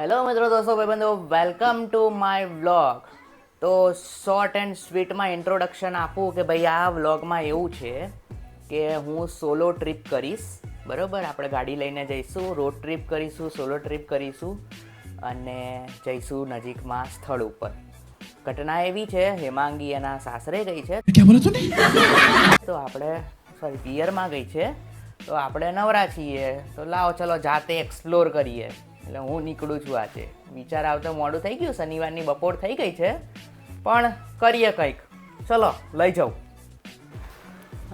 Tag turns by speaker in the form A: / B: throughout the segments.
A: Hello મિત્રો, દોસ્તો, ભાઈબંધો, વેલકમ ટુ માય વ્લોગ. તો શોર્ટ એન્ડ સ્વીટમાં ઇન્ટ્રોડક્શન આપું કે ભાઈ આ વ્લોગમાં એવું છે કે હું સોલો ટ્રીપ કરીશ. બરાબર, આપણે ગાડી લઈને જઈશું, રોડ ટ્રીપ કરીશું, સોલો ટ્રીપ કરીશું અને જઈશું નજીકમાં સ્થળ ઉપર. ઘટના એવી છે, હેમાંગી એના સાસરે ગઈ છે, તો આપણે પિયરમાં ગઈ છે, તો આપણે નવરા છીએ, તો લાવો ચલો જાતે એક્સપ્લોર કરીએ. એટલે હું નીકળું છું આજે. વિચાર આવતો મોડું થઈ ગયું, શનિવારની બપોર થઈ ગઈ છે, પણ કરીએ કંઈક. ચલો લઈ જાઉં.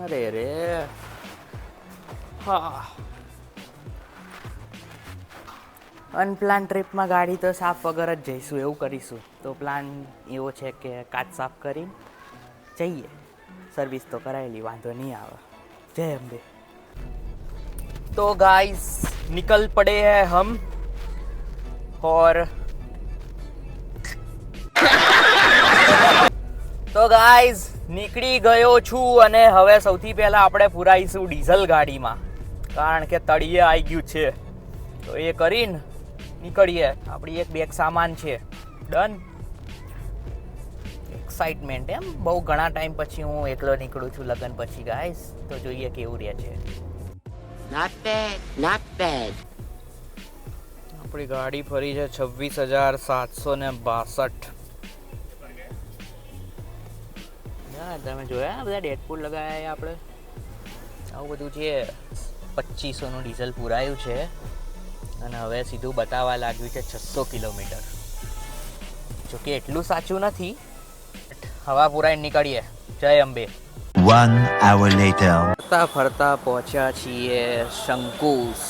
A: અરે રે હા, અનપ્લાન ટ્રીપમાં ગાડી તો સાફ વગર જ જઈશું, એવું કરીશું. તો પ્લાન એવો છે કે કાચ સાફ કરીને જઈએ. સર્વિસ તો કરાયેલી, વાંધો નહીં આવે. જય અંબે. तो गाइस निकल पड़े हैं हम और તો ગાઈઝ નીકળી ગયો છું અને હવે સૌથી પહેલાં આપણે પુરાઈશું ડીઝલ ગાડીમાં, કારણ કે તળિયે આવી ગયું છે. તો એ કરીને નીકળીએ. આપણી એક બેગ સામાન છે. ડન. એક્સાઇટમેન્ટ એમ બહુ ઘણા ટાઈમ પછી હું એકલો નીકળું છું લગ્ન પછી ગાઈઝ. તો જોઈએ કેવું રહે છે.
B: Not bad, not bad.
A: આપણી ગાડી ફરી છે 26,762. તમે જોયા બધા ડેડપુલ લગાવ્યા આપણે, આવું બધું છે. 2500નું ડીઝલ પુરાયું છે અને હવે સીધું બતાવવા લાગ્યું છે 600 કિલોમીટર. જોકે એટલું સાચું નથી. હવા પુરાઈને નીકળીએ. જય અંબે.
C: 1 hour later.
A: ફરતા ફરતા પહોંચ્યા છીએ શંકુસ.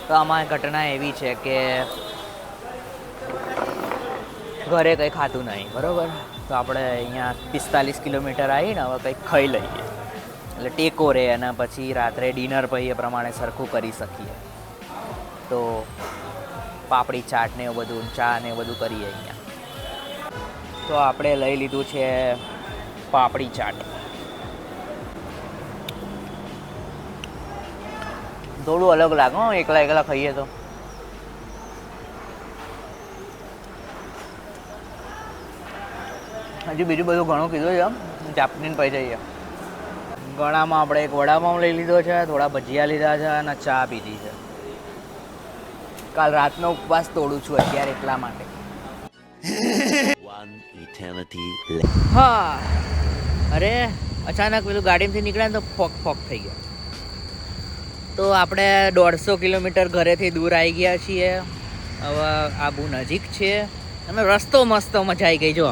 A: તો આમાં ઘટના એવી છે કે ઘરે કંઈ ખાતું નહીં, બરાબર. તો આપણે અહીંયા 45 કિલોમીટર આવીને હવે કંઈક ખાઈ લઈએ, એટલે ટેકો રહે અને પછી રાત્રે ડિનર પછી એ પ્રમાણે સરખું કરી શકીએ. તો પાપડી ચાટ ને એવું બધું, ચા ને એવું બધું કરીએ અહીંયા. તો આપણે લઈ લીધું છે પાપડી ચાટ. થોડું અલગ લાગે એકલા એકલા ખાઈએ તો. હજુ બીજું બધું ઘણું કીધું છે, ચાપડીને પી જઈએ. ગળામાં આપણે એક વડાપાઉં લઈ લીધો છે, થોડા ભજીયા લીધા છે અને ચા પીધી છે. કાલ રાતનો ઉપવાસ તોડું છું અત્યારે એટલા માટે.
C: Eternity.
A: હા, અરે અચાનક પેલું ગાડીમાંથી નીકળ્યા તો ફોક થઈ ગયો. તો આપણે 150 કિલોમીટર ઘરેથી દૂર આવી ગયા છીએ. હવે આ બહુ નજીક છે અને રસ્તો મસ્ત, મજા આવી ગઈ. જો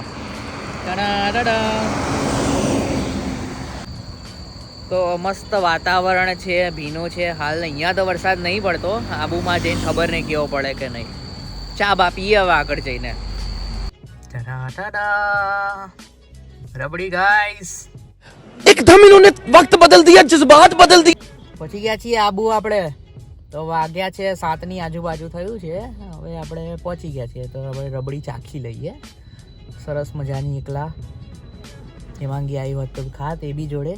A: તો મસ્ત વાતાવરણ છે, ભીનું છે. હાલ અહીંયા તો વરસાદ નહીં પડતો, આબુમાં જઈને ખબર નહીં કેવો પડે કે નહીં. ચા બા પીએ હવે આગળ જઈને. રબડી ગાઈસ,
D: एकदम इन्होंने वक्त बदल दिया, जज्बात बदल दिए.
A: પહોંચી ગયા છીએ આબુ આપણે. તો વાગ્યા છે 7ની આજુબાજુ થયું છે. હવે આપણે પહોંચી ગયા છીએ, તો હવે રબડી ચાખી લઈએ. સરસ મજાની. એકલા હેમાંગી આવી હોત તો ખાત એ બી જોડે,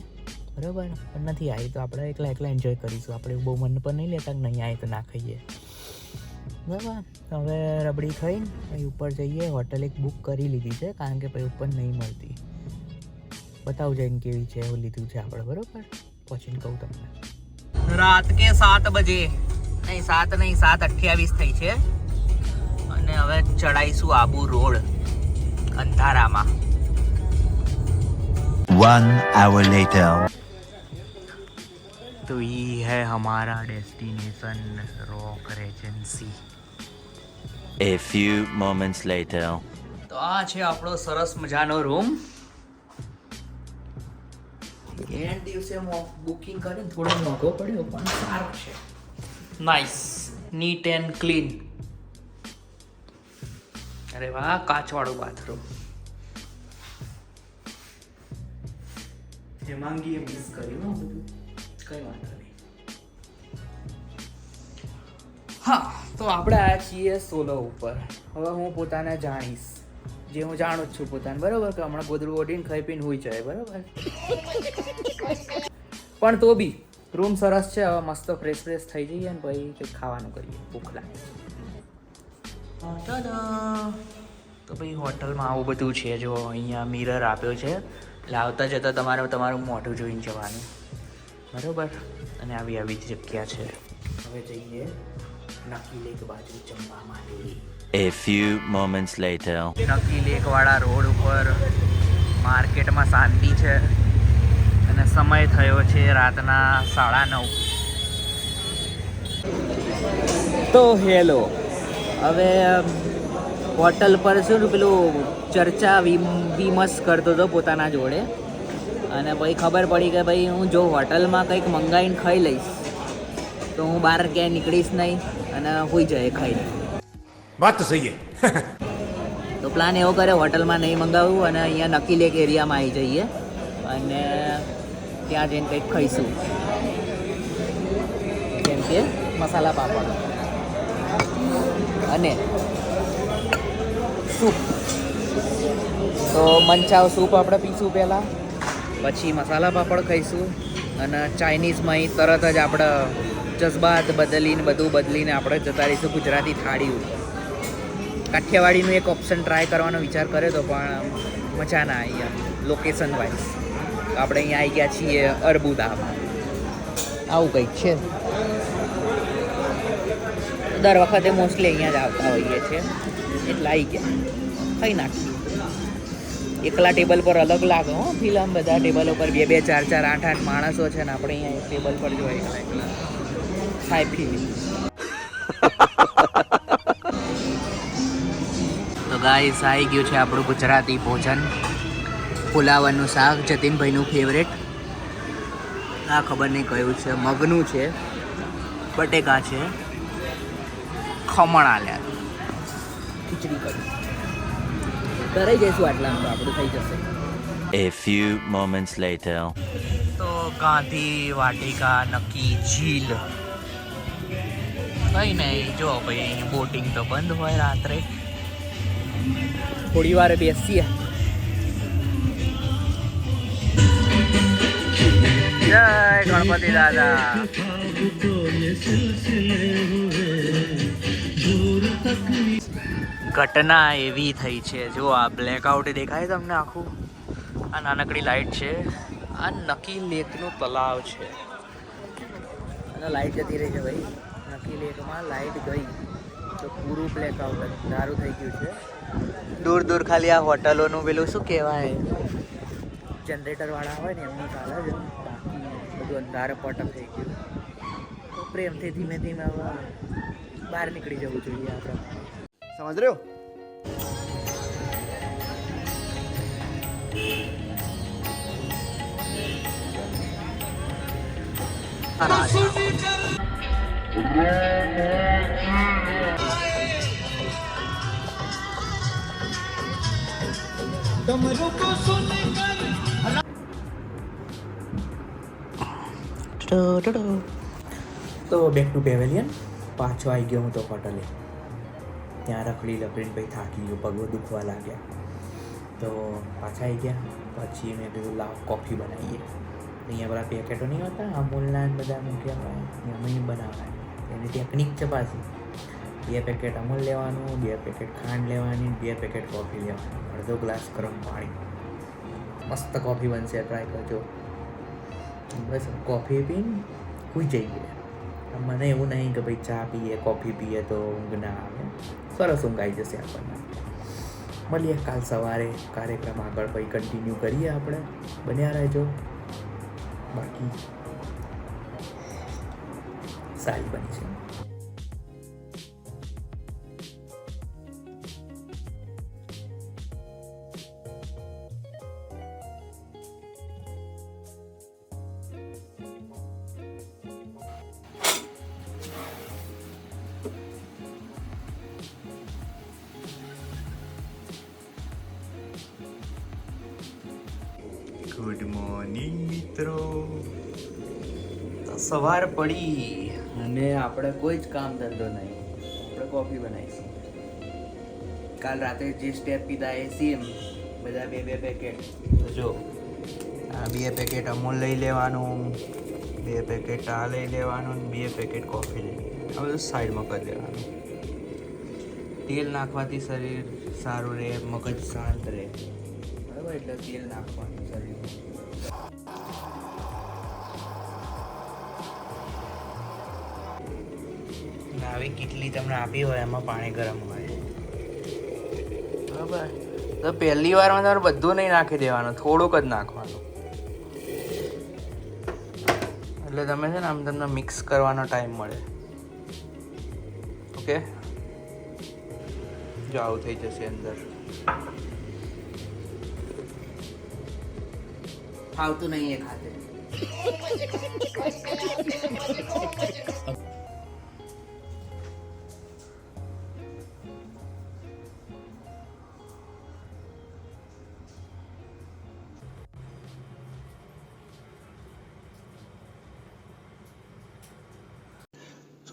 A: બરાબર, પણ નથી આવી તો આપણે એકલા એકલા એન્જોય કરીશું. આપણે બહુ મન પર નહીં લેતા કે નહીં આવી તો ના ખાઈએ, બરાબર. હવે રબડી ખાઈને પછી ઉપર જઈએ. હોટલ એક બુક કરી લીધી છે, કારણ કે પછી ઉપર નહીં મળતી. બતાવું જઈને કેવી છે, એવું લીધું છે આપણે, બરાબર. પહોંચીને કહું તમને. રાત કે 7 બજે નહીં, 7:28 થઈ છે અને હવે ચડાઈશું આબુ રોડ અંધારામાં.
C: 1 hour later.
A: तो ये है हमारा destination, rock Regency.
C: A few moments later.
A: તો આ છે આપણો સરસ મજાનો રૂમ. એન્ડ દિવસે બુકિંગ કરીને થોડો મોંઘો પડ્યો પણ સારો છે. Nice, neat and clean. અરે વાહ, કાચવાળું બાથરૂમ. હેમાંગીએ મિસ કર્યું બધું, કઈ વાંધો નહીં. હા, તો આપણે આવ્યા છીએ સોલો ઉપર. હવે હું પોતાને જાણીશ, જે હું જાણું જ છું પોતાને, બરાબર, કે હમણાં ગોદડું ઓઢીને ખાઈ પીને હોઈ જાય, બરાબર. પણ તો બી રૂમ સરસ છે. હવે મસ્ત ફ્રેશ થઈ જઈએ ને પછી કંઈક ખાવાનું કરીએ. ભૂખ લાગે છે. તો ભાઈ હોટલમાં આવું બધું છે. જો અહીંયા મિરર આપ્યો છે એટલે આવતા જતાં તમારું મોઢું જોઈને જવાનું, બરાબર. અને આવી જ જગ્યા છે. હવે જઈએ નકી લેક બાજુ જમવા માટે.
C: A few moments later.
A: નકી લેકવાળા રોડ ઉપર માર્કેટમાં શાંતિ છે અને સમય થયો છે રાતના 9:30. તો હેલો, હવે હોટલ પર શું પેલું ચર્ચા વિમર્શ કરતો હતો પોતાના જોડે, અને પછી ખબર પડી કે ભાઈ હું જો હોટલમાં કંઈક મંગાવીને ખાઈ લઈશ તો હું બહાર ક્યાંય નીકળીશ નહીં અને હોઈ જાય ખાઈને.
D: बात तो सही है.
A: તો પ્લાન એવો કરે હોટલમાં નહીં મંગાવવું અને અહીંયા નકી લેક એરિયામાં આવી જઈએ અને ત્યાં જઈને કંઈક ખાઈશું, જેમ કે મસાલા પાપડ અને સૂપ. તો મંચાવ સૂપ આપણે પીશું પહેલાં, પછી મસાલા પાપડ ખાઈશું અને ચાઇનીઝમાં અહીં તરત જ આપણે જજ્બાત બદલીને આપણે જતા રહીશું ગુજરાતી થાળીઓ. કાઠિયાવાડીનું એક ઓપ્શન ટ્રાય કરવાનો વિચાર કર્યો તો પણ મજા ના આવી એમ લોકેશન વાઇઝ. આપણે અહીંયા આવી ગયા છીએ અર્બુદામાં. આવું કંઈક છે. દર વખતે મોસ્ટલી અહીંયા જ આવતા હોઈએ છીએ એટલે આવી ગયા, ખાઈ નાખીએ. એકલા ટેબલ પર અલગ લાગે હો ફિલ્મ. બધા ટેબલ ઉપર 2 2 4 4 8 8 માણસો છે ને આપણે અહીંયા એક ટેબલ પર જો એકલા ખાઈ પી. તો ગાઈસ આવી ગયું છે આપણું ગુજરાતી ભોજન. પુલાવનું શાક, જતીનભાઈનું ફેવરેટ. આ ખબર નહીં કયું છે, મગનું છે, બટેકા છે, ખમણ આલ્યા, ખીચડી કરી. ઘરે જઈશું આટલામાં તો આપણું થઈ જશે.
C: A few moments later.
A: તો ગાંધી વાટિકા નકી ઝીલ. કંઈ નહીં, જો ભાઈ અહીં બોટિંગ તો બંધ હોય રાત્રે. થોડી વાર બેસીએ. જય ગણપતિ દાદા. ઘટના એવી થઈ છે, જો આ બ્લેકઆઉટ દેખાય તમને આખું. આ નાનકડી લાઇટ છે, આ નકી લેકનું તલાવ છે અને લાઇટ જતી રહી છે ભાઈ. નકી લેકમાં લાઇટ ગઈ તો પૂરું બ્લેકઆઉટ અંધારું થઈ ગયું છે. દૂર દૂર ખાલી આ હોટલોનું પેલું શું કહેવાય જનરેટરવાળા હોય ને એમની ચાલે છે, બાકી બધું અંધારે પટક થઈ ગયું. તો પ્રેમથી ધીમે ધીમે બહાર નીકળી જવું જોઈએ આપણે.
D: समझ रहे हो?
A: તો બેક ટુ પેવેલિયન પાછો આવી ગયો હું તો હોટલે. ત્યાં રખડીને ભાઈ થાકી ગયો, પગ દુખવા લાગ્યા તો પાછા આવી ગયા. પછી મેં કીધું લાવ કોફી બનાવીએ. અહીંયા બધા પેકેટો નહીં હોતા અમૂલના બધા મૂક્યા હોય એમાં બનાવવાય. એની ટેકનિક છે પાછી. 2 પેકેટ અમૂલ લેવાનું, 2 પેકેટ ખાંડ લેવાની, 2 પેકેટ કોફી લેવાની, અડધો ગ્લાસ ગરમ પાણી. મસ્ત કોફી બનશે, ટ્રાય કરજો. બસ કોફી પીને સૂઈ જઈએ. મને એવું નહીં કે ભાઈ ચા પીએ કોફી પીએ તો ઊંઘ ના આવે. સરસ ઊંઘ આવી જશે આપણને. મળીએ કાલ સવારે કાર્યક્રમ આગળ પછી કન્ટિન્યુ કરીએ આપણે. બન્યા રહેજો. બાકી સારી બની છે. ગુડ મોર્નિંગ મિત્રો. સવાર પડી અને આપણે કોઈ જ કામ ધંધો નહીં. આપણે કોફી બનાવીશું. કાલ રાતે જે સ્ટેપ પીધા એ સેમ બધા 2 2 પેકેટ. જો આ 2 પેકેટ અમૂલ લઈ લેવાનું, 2 પેકેટ આ લઈ લેવાનું અને 2 પેકેટ કોફી લઈ લેવાનું. આ બધું સાઈડમાં કરી દેવાનું. તેલ નાખવાથી શરીર સારું રહે, મગજ શાંત રહે. બરાબર, એટલે તેલ નાખવાનું શરીરમાં. આવી કેટલી તમને આપી હોય એમાં પાણી ગરમ હોય. બરાબર, તો પહેલી વારમાં તમારે બધું નહીં નાખી દેવાનું, થોડુંક જ નાખવાનું. એટલે તમે છે ને આમ તમને મિક્સ કરવાનો ટાઈમ મળે. ઓકે, જો આવું થઈ જશે અંદર. ફાવતું નહીં એ ખાતે.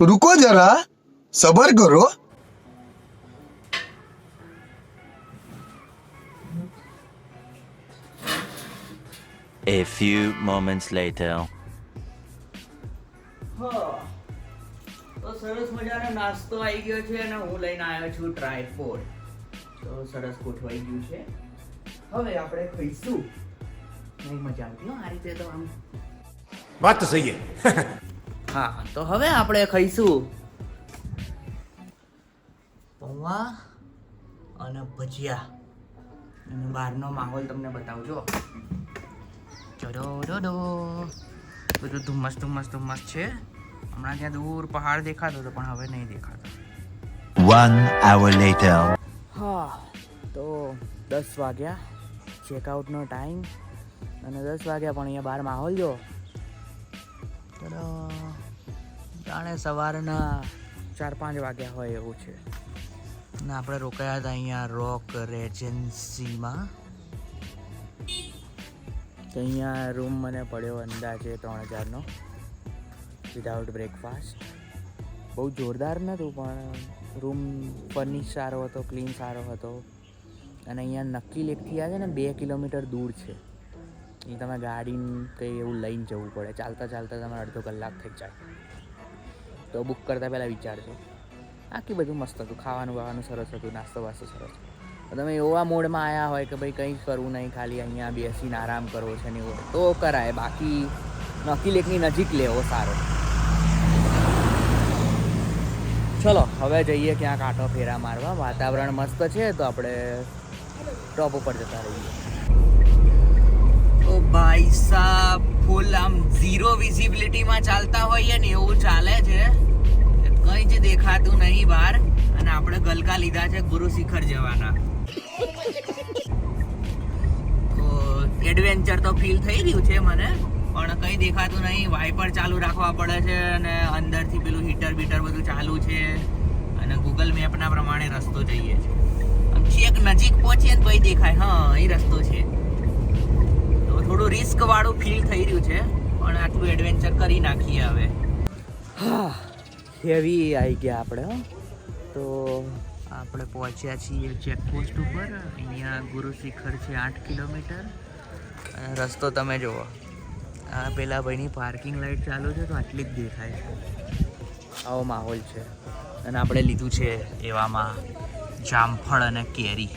E: रुको जरा सबर करो.
C: A few moments later.
A: તો સરસ મજાનો નાસ્તો આવી ગયો છે અને હું લઈને આવ્યો છું ટ્રાયપોડ. તો સરસ ગોઠવાઈ ગયું છે. હવે આપણે ખાઈશું. નહીં મજા આવતી હો આ રીતે તો આમ.
D: बात तो सही है.
A: હા, તો હવે આપણે ખાઈશું પૌવા અને ભજીયા. અને બહારનો માહોલ તમને બતાવજો. ચડો બધું ધુમ્મસ છે. હમણાં ત્યાં દૂર પહાડ દેખાતો હતો પણ હવે નહીં દેખાતો.
C: 1 hour later.
A: હા, તો 10 વાગ્યા ચેકઆઉટનો ટાઈમ. અને 10 વાગ્યા પણ અહીંયા બહાર માહોલ જો. જાણે સવારના 4-5 વાગ્યા હોય એવું છે. અને આપણે રોકાયા હતા અહીંયા રોક રેજન્સીમાં. તો અહીંયા રૂમ મને પડ્યો અંદાજે 3000નો વિધાઉટ બ્રેકફાસ્ટ. બહુ જોરદાર નહોતું પણ રૂમ ફર્નિશ સારો હતો, ક્લીન સારો હતો. અને અહીંયા નક્કી લેકથી આ છે ને 2 કિલોમીટર દૂર છે. એ તમે ગાડી કંઈ એવું લઈને જવું પડે. ચાલતા તમારે અડધો કલાક થઈ જાય. તો બુક કરતાં પહેલાં વિચારજો. આખી બધું મસ્ત હતું, ખાવાનું સરસ હતું, નાસ્તો સરસ. તમે એવા મોડમાં આવ્યા હોય કે ભાઈ કંઈ કરવું નહીં, ખાલી અહીંયા બેસીને આરામ કરવો છે ને એવું તો કરાય. બાકી નક્કી લેકની નજીક લેવો સારો. ચલો હવે જઈએ ક્યાંક આંટો ફેરા મારવા. વાતાવરણ મસ્ત છે તો આપણે ટોપ ઉપર જતા રહીએ. ઓ ભાઈ સાહેબ, ફૂલ આમ 0 વિઝિબિલિટીમાં ચાલતા હોઈએ ને એવું ચાલે છે. કંઈ જ દેખાતું નહીં બહાર. અને આપણે ગલકા લીધા છે ગુરુ શિખર જવાના. તો એડવેન્ચર તો ફીલ થઈ રહ્યું છે મને, પણ કંઈ દેખાતું નહીં. વાઇપર ચાલુ રાખવા પડે છે અને અંદરથી પેલું હીટર બધું ચાલુ છે. અને ગૂગલ મેપના પ્રમાણે રસ્તો જઈએ છે. આમ છેક નજીક પહોંચીએ ને તોય દેખાય હા અહીં રસ્તો છે. તો થોડું રિસ્ક વાળું ફીલ થઈ રહ્યું છે પણ આટલું એડવેન્ચર કરી નાખીએ હવે. હા, હેવી આવી ગયા આપણે. તો આપણે પહોંચ્યા છીએ ચેકપોસ્ટ ઉપર. અહીંયા ગુરુ શિખર છે 8 કિલોમીટર. રસ્તો તમે જુઓ. આ પેલા ભાઈની પાર્કિંગ લાઇટ ચાલુ છે તો આટલી જ દેખાય છે. આવો માહોલ છે. અને આપણે લીધું છે એવામાં જામફળ અને કેરી.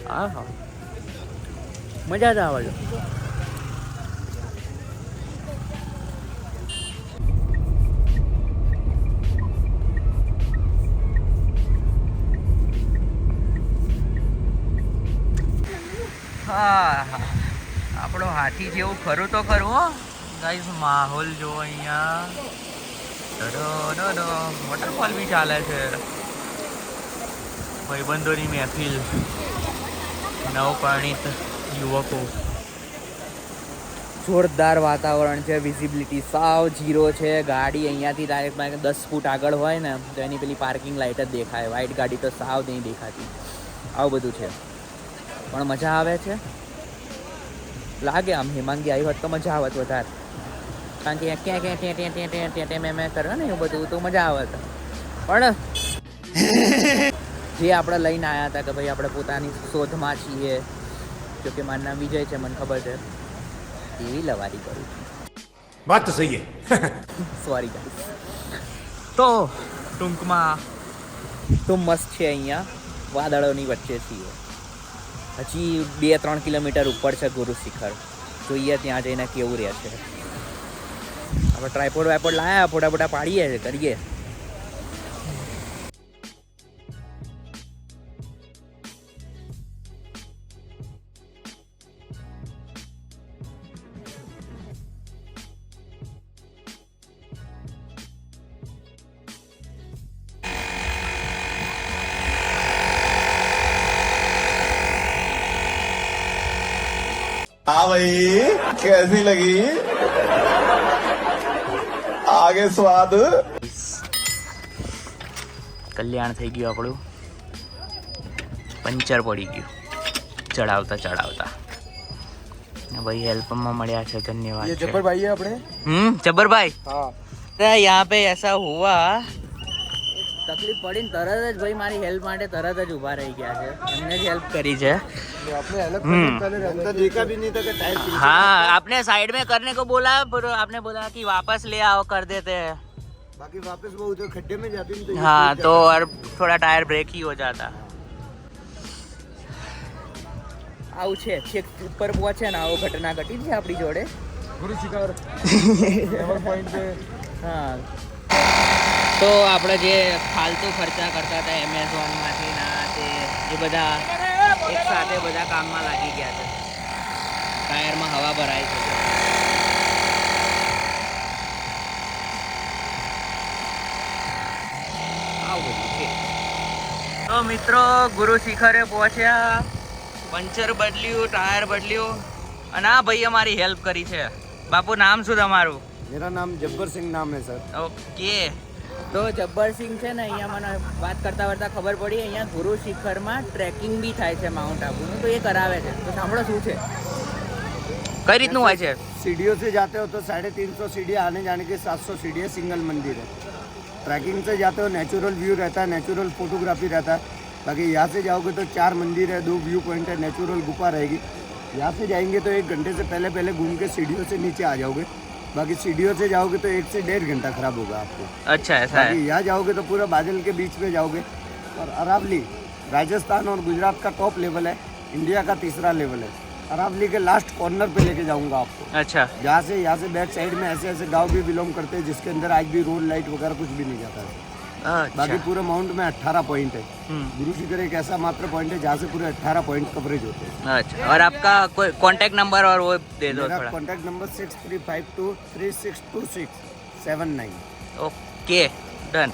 A: હા, મજા જ આવે છે. હા, આપણો હાથી જેવું ખરું તો ખરું હો ગાઈસ. માહોલ જો અહીંયા વોટરફોલ બી ચાલે છે. ભાઈબંધોની મહેફિલ, નવપરિણીત યુવકો. જોરદાર વાતાવરણ છે. વિઝિબિલિટી સાવ 0 છે. ગાડી અહીંયાથી ડાયરેક્ટ 10 ફૂટ આગળ હોય ને તો એની પેલી પાર્કિંગ લાઇટ જ દેખાય. વ્હાઇટ ગાડી તો સાવ નહીં દેખાતી. આવું બધું છે પણ મજા આવે છે. લાગે આમ હેમાંગી આવી હોત તો મજા આવત વધારે. કારણ કે ક્યાં મેં કરે ને એવું બધું તો મજા આવત. પણ જે આપણે લઈને આવ્યા હતા કે ભાઈ આપણે પોતાની શોધમાં છીએ. જોકે મારું નામ વિજય છે, મને ખબર છે. એવી લવારી કરું છું.
F: बात तो सही है.
A: Sorry guys. તો ટૂંકમાં તો મસ્ત છે અહીંયા, વાદળોની વચ્ચે છીએ. હજી 2-3 કિલોમીટર ઉપર છે ગુરુ શિખર. જોઈએ ત્યાં જઈને કેવું રહે છે. આપણે ટ્રાયપોડ વાયપોડ લાયા, ફોટા ફોટા પાડીએ કરીએ.
G: हाँ भाई कैसी लगी आगे स्वाद
A: કલ્યાણ થઈ ગયું આપણું. પંચર પડી ગયું ચડાવતા ચડાવતા. ભાઈ હેલ્પમાં મળ્યા છે, ધન્યવાદ. ये जब्बर भाई है अपने. जब्बर भाई. हाँ. तो यहाँ पे ऐसा हुआ, તકલીફ પડી ને તરત જ ભાઈ મારી હેલ્પ માટે તરત જ ઊભા રહી ગયા છે. એમને જ હેલ્પ કરી છે.
G: देखा भी नहीं था कि टायर
A: हाँ, आपने साइड में करने को बोला, पर आपने बोला कि वापस ले आओ, कर देते हैं.
G: बाकी वापस वो उधर खड्डे में जाती तो
A: हाँ, तो और थोड़ा टायर ब्रेक ही हो जाता. આવું છે, છેક ઉપર પહોંચે ને આવો ઘટના ઘટી છે આપણી જોડે.
F: गुरु शिखर पॉइंट पे.
A: હા, તો આપણે જે ફાલતુ ખર્ચા કરતા હતા એમેઝોનમાંથી ના તે એ બધા એક સાથે બધા કામમાં લાગી ગયા છે. ટાયરમાં હવા ભરાય છે. આવું બધું છે. તો મિત્રો ગુરુ શિખરે પહોંચ્યા, પંચર બદલ્યું, ટાયર બદલ્યું, અને આ ભાઈ અમારી હેલ્પ કરી છે. બાપુ નામ શું તમારું?
G: मेरा नाम जब्बर सिंह नाम है सर.
A: ઓકે. તો જબ્બરસિંહ છે ને, અહીંયા મને વાત કરતા કરતા ખબર પડી અહીંયા ગુરુ શિખરમાં ટ્રેકિંગ બી થાય છે માઉન્ટ આબુનું, તો એ કરાવે છે. તો સાંભળો શું છે, કઈ રીતનું હોય છે.
G: सीढ़ियों से जाते हो तो 350 सीढ़ियाँ, आने जाने के 700 सीढ़ियाँ, सिंगल मंदिर है. ट्रैकिंग से जाते हो नेचुरल व्यू रहता है, नेचुरल फोटोग्राफी रहता है. बाकी यहाँ से जाओगे तो 4 मंदिर है, 2 व्यू पॉइंट है, नेचुरल गुफा रहेगी. यहाँ से जाएंगे तो 1 घंटे से पहले घूम के सीढ़ियों से नीचे आ जाओगे. बाकी सीढ़ियों से जाओगे तो 1 से 1.5 घंटा खराब होगा आपको.
A: अच्छा ऐसा है.
G: बाकी यहाँ जाओगे तो पूरा बादल के बीच में जाओगे. और अरावली राजस्थान और गुजरात का टॉप लेवल है, इंडिया का 3रा लेवल है. अरावली के लास्ट कॉर्नर पे लेके जाऊंगा आपको.
A: अच्छा.
G: यहाँ से बैक साइड में ऐसे ऐसे गांव भी बिलोंग करते हैं जिसके अंदर आज भी रोड लाइट वगैरह कुछ भी नहीं जाता है. बाकी
A: अच्छा.
G: पूरे माउंट में 18 पॉइंट है. गुरु शिखर एक ऐसा मात्र पॉइंट है जहाँ से पूरे 18 पॉइंट कवरेज होते हैं.
A: अच्छा, और आपका कोई कांटेक्ट नंबर और वो दे दो
G: मेरा
A: थोड़ा.
G: Contact number 6352362679.
A: Okay done.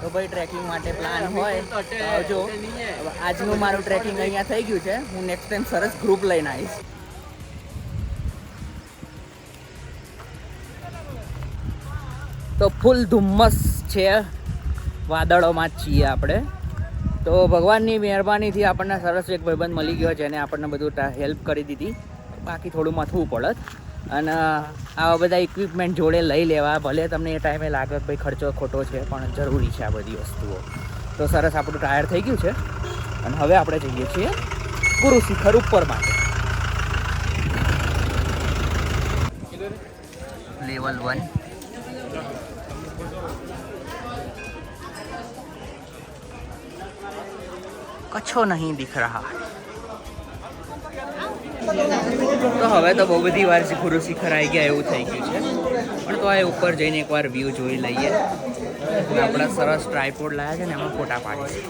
A: તો ભાઈ ટ્રેકિંગ માટે પ્લાન હોય તો આવજો. આજનું મારું ટ્રેકિંગ અહીંયા થઈ ગયું છે. હું નેક્સ્ટ ટાઈમ સરસ ગ્રુપ લઈને આવીશ. તો ફૂલ ધુમ્મસ છે, વાદળોમાં જ છીએ આપણે. તો ભગવાનની મહેરબાનીથી આપણને સરસ એક ભાઈબંધ મળી ગયો જેને આપણને બધું હેલ્પ કરી દીધી. બાકી થોડું મથવું પડત. અને આવા બધા ઇક્વિપમેન્ટ જોડે લઈ લેવા. ભલે તમને એ ટાઈમે લાગે કે ભાઈ ખર્ચો ખોટો છે, પણ જરૂરી છે આ બધી વસ્તુઓ. તો સરસ આપણું ટાયર થઈ ગયું છે અને હવે આપણે જઈએ છીએ ગુરુ શિખર ઉપર માટે. લેવલ 1. કચ્છો નહીં દિખ રહા. તો હવે તો બહુ બધી વાર ગુરુ શિખર આવી ગયા એવું થઈ ગયું છે, પણ તો આ ઉપર જઈને એકવાર વ્યૂ જોઈ લઈએ. આપણા સરસ ટ્રાયપોડ લાવ્યા છે ને એમાં ફોટા પાડીએ.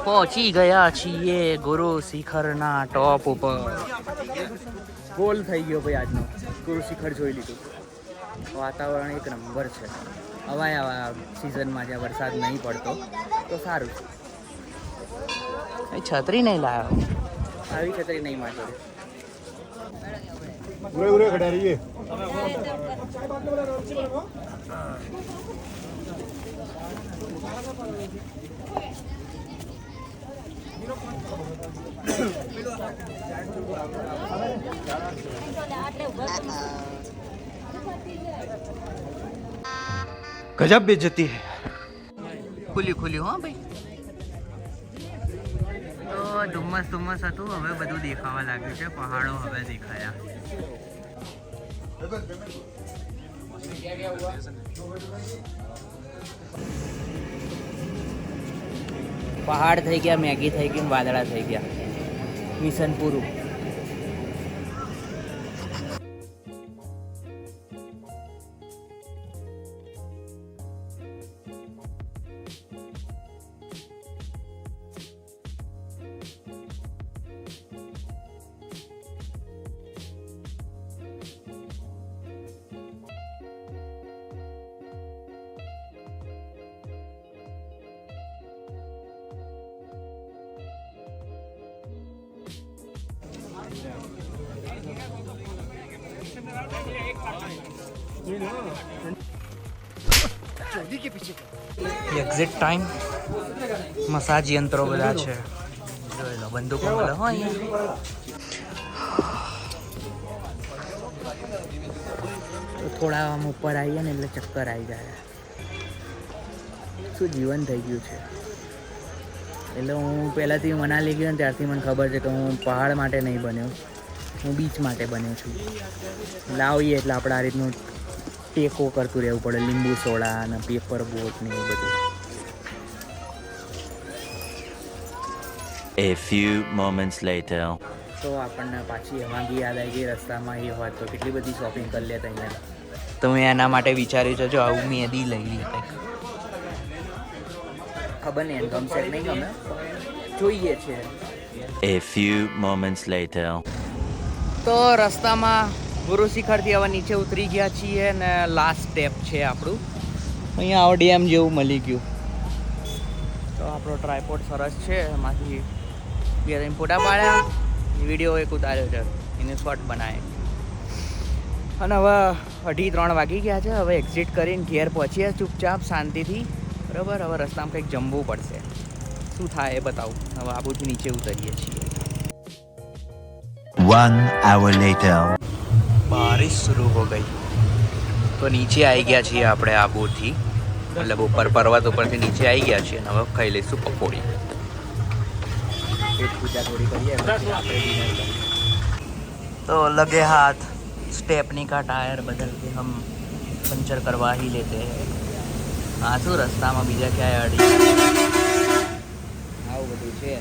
A: પહોંચી ગયા છીએ ગુરુ શિખરના ટોપ ઉપર. ગોલ થઈ ગયો ભાઈ આજનો. ગુરુ શિખર જોઈ લીધું. વાતાવરણ એક નંબર છે. આવા સિઝનમાં જ્યાં વરસાદ નહીં પડતો તો સારું છે. છત્રી નહીં લાવ્યો. આવી છત્રી નહીં મારી જોડે.
G: उरे खड़ा रहिए.
F: गजब बेइज्जती है.
A: ખુલ્યું હા ભાઈ. તો ધુમ્મસ હતું, હવે બધું દેખાવા લાગ્યું છે. પહાડો હવે દેખાયા. પહાડ થઈ ગયા, મેગી થઈ ગઈ, વાદળા થઈ ગયા. મિશન પૂરું. Exit time. મસાજ યંત્રો બધા છે. જોઈ લો, બંદૂકો મળે હો અહીંયા. તો થોડા આમ ઉપર આવીએ ને એટલે ચક્કર આવી જાય. શું જીવન થઈ ગયું છે. એટલે હું પહેલાંથી મનાલી ગયો ને ત્યારથી મને ખબર છે કે હું પહાડ માટે નહીં બન્યો, હું બીચ માટે બન્યો છું. એટલે આવીએ એટલે આપણે આ રીતનું ટેકો કરતું રહેવું પડે. લીંબુ સોડા અને પેપર બોટ ને એવું બધું.
C: A few moments later.
A: તો આપણને પાછી વાગી યાદ આવી ગઈ રસ્તામાં એ હોત તો કેટલી બધી શોપિંગ કરી લેતા અહીંયા. તો મેં એના માટે વિચાર્યું છે જો આવું મેદી લઈ લઈએ કંઈક. ખબર નહીં એને ગમશે કે નહીં ગમે, જોઈએ છે.
C: A few moments later.
A: તો રસ્તામાં ગુરુ શિખરથી હવે નીચે ઉતરી ગયા છીએ ને લાસ્ટ સ્ટેપ છે આપણું. અહીંયા આવો ડેમ જેવું મળી ગયું. તો આપણો ટ્રાયપોડ સરસ છે, એમાંથી બે ત્રણ ફોટા પાડ્યા, વિડીયો એક ઉતાર્યો છે, એને શોર્ટ બનાવે. અને હવે 2:30 વાગી ગયા છે. હવે એક્ઝિટ કરીને ઘેર પહોંચીએ ચૂપચાપ શાંતિથી. બરાબર, હવે રસ્તામાં કંઈક જમવું પડશે. શું થાય એ બતાવું. હવે આબુથી નીચે ઉતરીએ છીએ.
C: 1 hour later.
A: बारिश शुरू हो गई. तो નીચે આવી ગયા છીએ આપણે આબુથી, મતલબ ઉપર પર્વત ઉપરથી નીચે આવી ગયા છીએ. હવે ખાઈ લઈશું પકોડી. પેટ પૂજા થોડી કરીએ પછી આપણે ડિનર કરીએ. तो लगे हाथ स्टेपनी का टायर बदल के हम पंचर करवा ही लेते हैं. हाँ શું રસ્તામાં બીજા ક્યાંય અડી આવું બધું છે.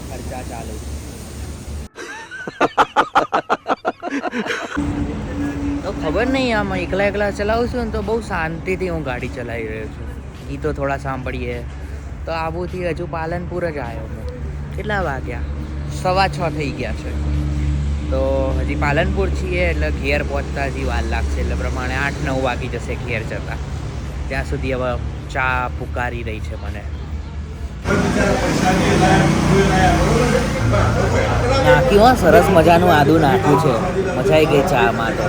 A: ખર્ચા ચાલુ. તો ખબર નહીં, આમ એકલા ચલાવું છું ને તો બહુ શાંતિથી હું ગાડી ચલાવી રહ્યો છું. ગીતો થોડા સાંભળીએ. તો આબુથી હજુ પાલનપુર જ આવ્યો હું. કેટલા વાગ્યા? 6:15 થઈ ગયા છે. તો હજી પાલનપુર છીએ એટલે ઘેર પહોંચતા હજી વાર લાગશે. એટલે પ્રમાણે 8-9 વાગી જશે ઘેર જતા. ત્યાં સુધી હવે ચા પુકારી રહી છે મને. નાખ્યું સરસ મજાનું આદું નાખ્યું છે. મજા આવી ગઈ ચામાં. તો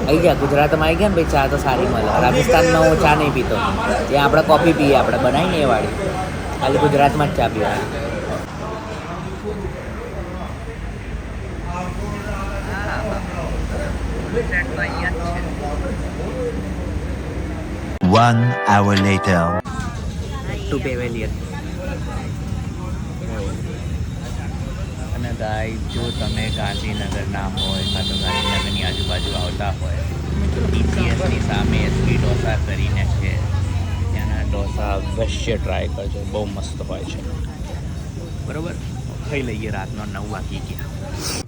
A: આવી ગયા ગુજરાતમાં આવી ગયા ને ભાઈ, ચા તો સારી મળે. રાજસ્થાનમાં હું ચા નહીં પીતો, ત્યાં આપણે કોફી પીએ, આપણે બનાવીને એ વાળી. ખાલી ગુજરાતમાં જ ચા પીવાની.
C: 1 hour later.
A: To pavilion. અને ગાઈસ, જો તમે ગાંધીનગરના હોય કાં તો ગાંધીનગરની આજુબાજુ આવતા હોય, TCSની સામે એસપી ઢોસા કરીને છે, ત્યાંના ઢોસા અવશ્ય ટ્રાય કરજો, બહુ મસ્ત હોય છે. બરાબર, ખાઈ લઈએ. રાતનો 9 વાગી ગયા.